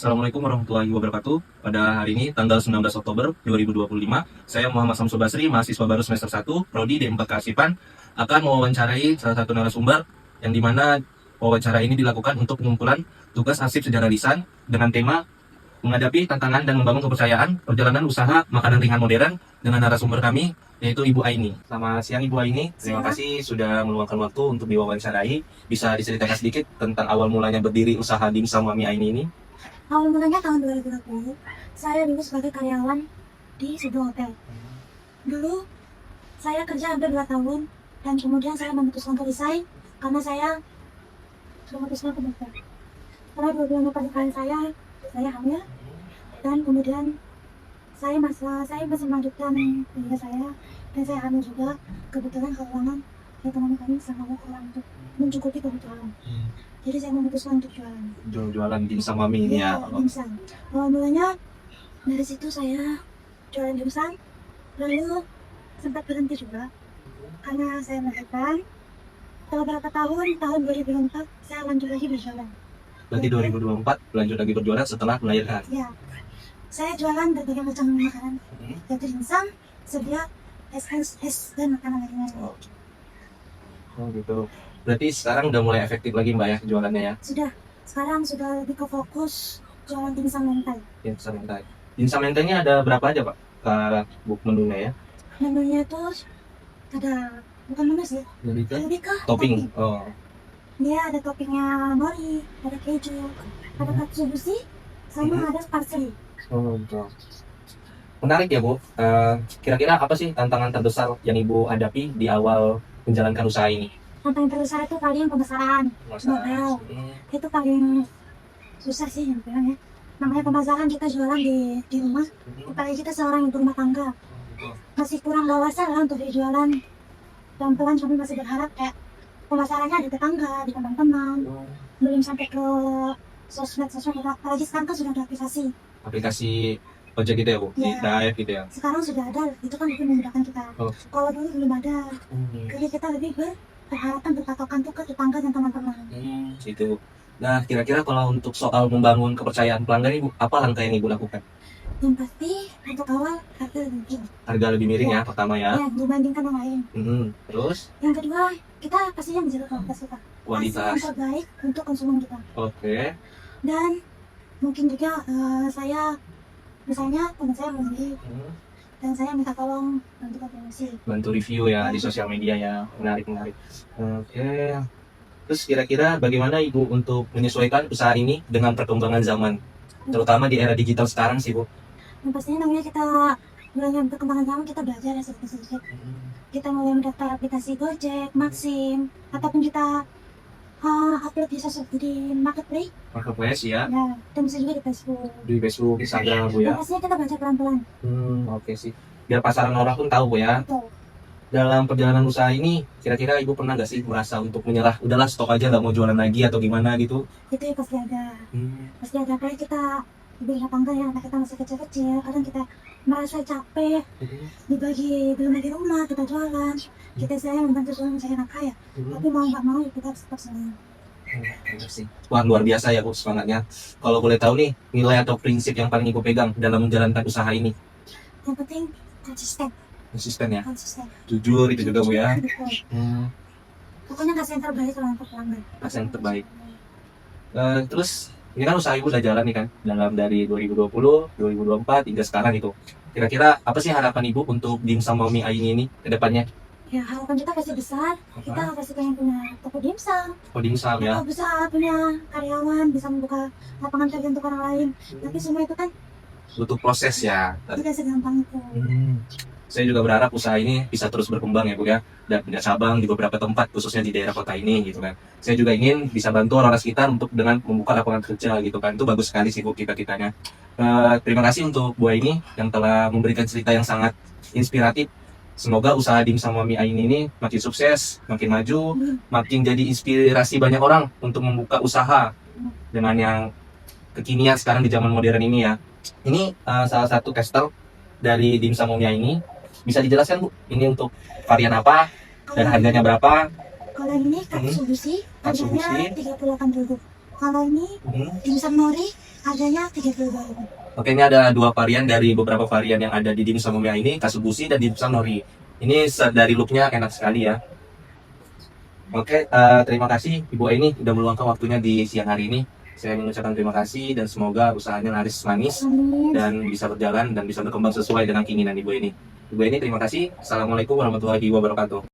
Assalamualaikum warahmatullahi wabarakatuh. Pada hari ini, tanggal 19 Oktober 2025, saya Muhammad Samsul Basri, mahasiswa baru semester 1, Prodi D4 Kearsipan, akan mewawancarai salah satu narasumber yang dimana wawancara ini dilakukan untuk pengumpulan tugas arsip sejarah lisan dengan tema menghadapi tantangan dan membangun kepercayaan perjalanan usaha makanan ringan modern dengan narasumber kami, yaitu Ibu Aini. Selamat siang Ibu Aini, terima kasih sudah meluangkan waktu untuk diwawancarai. Bisa diceritakan sedikit tentang awal mulanya berdiri usaha dimsum Mami Aini ini? Awal mulanya tahun 2020, saya dulu sebagai karyawan di sebuah hotel. Dulu saya kerja hampir 2 tahun dan kemudian saya memutuskan untuk resign karena saya memutuskan untuk bekerja. Setelah 2 bulan pernikahan saya hamil dan kemudian saya masih melanjutkan kuliah saya dan saya hamil juga. Kebetulan keuangan ekonomi kami sangat kurang untuk mencukupi kebutuhan. Jadi saya memutuskan untuk Jualan dimsum Mami ini ya? Dimsum. Awal mulanya dari situ saya jualan dimsum, lalu sempat berhenti juga karena saya melahirkan. Setelah beberapa tahun 2004 saya lanjut lagi berjualan. Berarti 2024 lanjut lagi berjualan setelah melahirkan? Ya, saya jualan berbagai macam makanan, yaitu dimsum, seblak, es dan makanan lainnya. Oh gitu. Berarti sekarang udah mulai efektif lagi Mbak ya jualannya ya? Sudah, sekarang sudah lebih ke fokus jualan dimsum mentai. Dimsum mentai. Dimsum mentainya ada berapa aja Pak? Buk menunya ya? Menunya itu ada, bukan menu sih, lebih ke Topping. Oh. Dia ada toppingnya nori, ada keju, ada katsuobushi, sama ada parsley. Oh betul. Menarik ya Bu. Kira-kira apa sih tantangan terbesar yang Ibu hadapi di awal menjalankan usaha ini? Tantangan terbesar itu paling pemasaran, modal. Itu paling susah sih yang bilang ya. Namanya pemasaran, kita jualan di rumah, apalagi kita seorang ibu rumah tangga. Masih kurang wawasan lah untuk jualan. Pelan-pelan kami masih berharap kayak pemasarannya di tetangga, di teman-teman, belum sampai ke sosmed, apalagi sekarang kan sudah ada aplikasi ojek gitu ya Bu? Di Drive gitu ya? Sekarang sudah ada, itu kan lebih memudahkan kita. Kalau dulu belum ada, jadi kita lebih berharapan berpatokan tuh ke tetangga dan teman-teman. Gitu. Nah, kira-kira kalau untuk soal membangun kepercayaan pelanggan Ibu, apa langkah yang Ibu lakukan? Yang pasti untuk awal harga lebih miring. Harga lebih miring ya pertama ya? Ya, dibandingkan yang lain. Terus? Yang kedua, kita pastinya menjaga kualitas kita. Kualitas. Yang terbaik untuk konsumen kita. Oke. Dan mungkin juga saya, misalnya teman saya membeli dan saya minta tolong bantu promosi. Bantu review ya di sosial media ya, menarik. Oke. Terus kira-kira bagaimana Ibu untuk menyesuaikan usaha ini dengan perkembangan zaman, terutama di era digital sekarang sih Bu? Yang pastinya namanya kita dengan perkembangan zaman kita belajar ya sedikit-sedikit. Kita mulai mendaftar aplikasi Gojek, Maxim, ataupun kita upload di marketplace ya? Ya, dan bisa juga di Facebook. Di Facebook, Instagram Bu ya? Pastinya kita belajar pelan-pelan. Oke sih. Biar pasaran orang pun tahu Bu ya? Betul. Dalam perjalanan usaha ini, kira-kira Ibu pernah gak sih merasa untuk menyerah? Udahlah stok aja, gak mau jualan lagi atau gimana gitu? Itu ya pasti ada. Pasti ada, kayak kita ibu rumah tangga ya, anak kita masih kecil-kecil, kadang kita merasa capek, belum lagi rumah, kita jualan, kita sayang membantu suami saya anak kaya, tapi mau nggak mau kita tetap senang. Wah luar biasa ya Bu semangatnya. Kalau boleh tahu nih, nilai atau prinsip yang paling Ibu pegang dalam menjalankan usaha ini? Yang penting konsisten ya? Jujur itu juga Bu ya? Pokoknya kasih yang terbaik kalau untuk pelanggan. Kasih yang terbaik. Terus ini kan usaha Ibu udah jalan nih kan, dalam dari 2020, 2024 hingga sekarang itu. Kira-kira apa sih harapan Ibu untuk dimsum Mami Aini ini ke depannya? Ya harapan kita pasti besar, kita pasti pengen punya toko dimsum. Toko dimsum ya? Toko besar, punya karyawan, bisa membuka lapangan kerja untuk orang lain. Tapi semua itu kan butuh proses ya? Tidak segampang itu. Saya juga berharap usaha ini bisa terus berkembang ya Bu ya, dan punya cabang di beberapa tempat khususnya di daerah kota ini gitu kan. Saya juga ingin bisa bantu orang-orang sekitar untuk dengan membuka lapangan kerja gitu kan. Itu bagus sekali sih Bu kita-kitanya. Terima kasih untuk Bu Aini yang telah memberikan cerita yang sangat inspiratif. Semoga usaha dimsum Mami Aini ini makin sukses, makin maju, makin jadi inspirasi banyak orang untuk membuka usaha dengan yang kekinian sekarang di zaman modern ini ya. Ini salah satu tester dari dimsum Mami Aini. Bisa dijelaskan Bu, ini untuk varian apa dan harganya berapa? Kalau ini katsuobushi, harganya 38.000. Kalau ini dimsum nori, Harganya 32.000. Oke, ini ada dua varian dari beberapa varian yang ada di dimsum Mumia ini, Katsubushi dan dimsum nori. Ini dari looknya enak sekali ya. Oke, terima kasih Ibu Aini udah meluangkan waktunya di siang hari ini. Saya mengucapkan terima kasih dan semoga usahanya laris manis Amin. dan bisa berjalan dan bisa berkembang sesuai dengan keinginan Ibu Aini. Ibu Aini, terima kasih. Assalamualaikum warahmatullahi wabarakatuh.